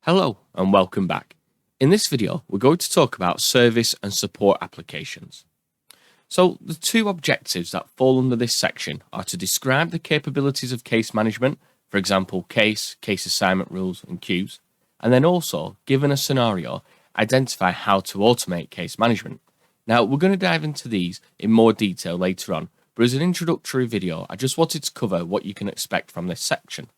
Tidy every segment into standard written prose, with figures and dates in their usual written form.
Hello and welcome back. In this video, we're going to talk about service and support applications. So the two objectives that fall under this section are to describe the capabilities of case management, for example, case assignment rules and queues, and then also, given a scenario, identify how to automate case management. Now, we're going to dive into these in more detail later on, but as an introductory video, I just wanted to cover what you can expect from this section.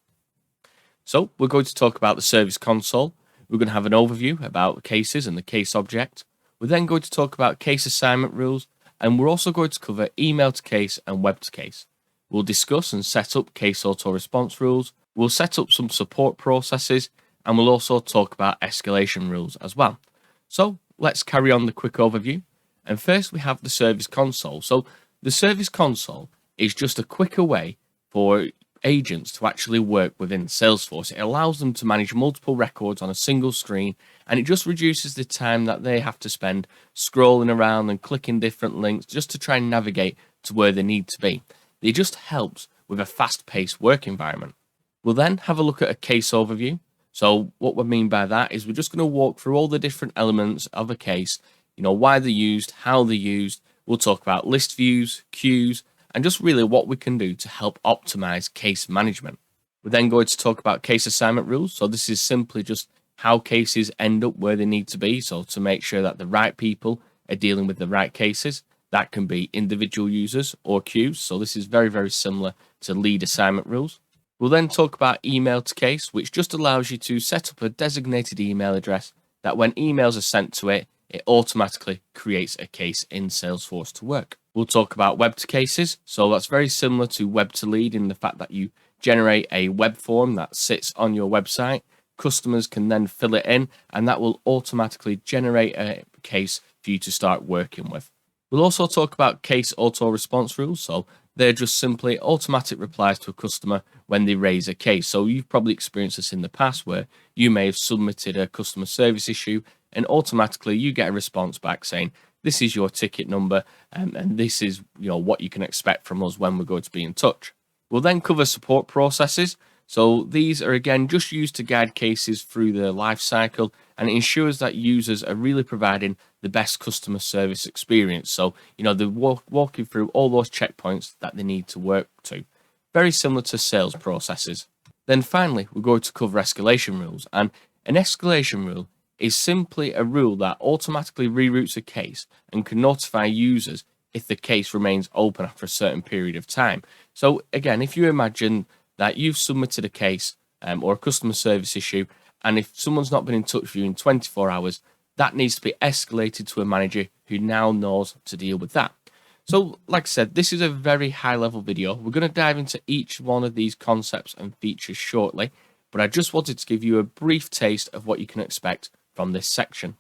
So we're going to talk about the service console. We're going to have an overview about cases and the case object. We're then going to talk about case assignment rules, and we're also going to cover email to case and web to case. We'll discuss and set up case auto response rules. We'll set up some support processes, and we'll also talk about escalation rules as well. So let's carry on the quick overview. And first we have the service console. So the service console is just a quicker way for agents to actually work within Salesforce. It allows them to manage multiple records on a single screen, and it just reduces the time that they have to spend scrolling around and clicking different links just to try and navigate to where they need to be. It just helps with a fast-paced work environment. We'll then have a look at a case overview. So what we mean by that is we're just going to walk through all the different elements of a case, why they're used, how they're used. We'll talk about list views, queues, and just really what we can do to help optimize case management. We're then going to talk about case assignment rules. So this is simply just how cases end up where they need to be. So to make sure that the right people are dealing with the right cases, that can be individual users or queues. So this is very, very similar to lead assignment rules. We'll then talk about email to case, which just allows you to set up a designated email address that when emails are sent to it, it automatically creates a case in Salesforce to work. We'll talk about web to cases. So that's very similar to web to lead in the fact that you generate a web form that sits on your website. Customers can then fill it in, and that will automatically generate a case for you to start working with. We'll also talk about case auto response rules. So they're just simply automatic replies to a customer when they raise a case. So you've probably experienced this in the past where you may have submitted a customer service issue and automatically you get a response back saying, this is your ticket number, and this is what you can expect from us when we're going to be in touch. We'll then cover support processes. So these are again just used to guide cases through the life cycle, and it ensures that users are really providing the best customer service experience. So they're walking through all those checkpoints that they need to work to. Very similar to sales processes. Then finally, we're going to cover escalation rules, and an escalation rule is simply a rule that automatically reroutes a case and can notify users if the case remains open after a certain period of time. So again, if you imagine that you've submitted a case or a customer service issue, and if someone's not been in touch with you in 24 hours, that needs to be escalated to a manager who now knows to deal with that. So like I said, this is a very high level video. We're going to dive into each one of these concepts and features shortly, but I just wanted to give you a brief taste of what you can expect from this section.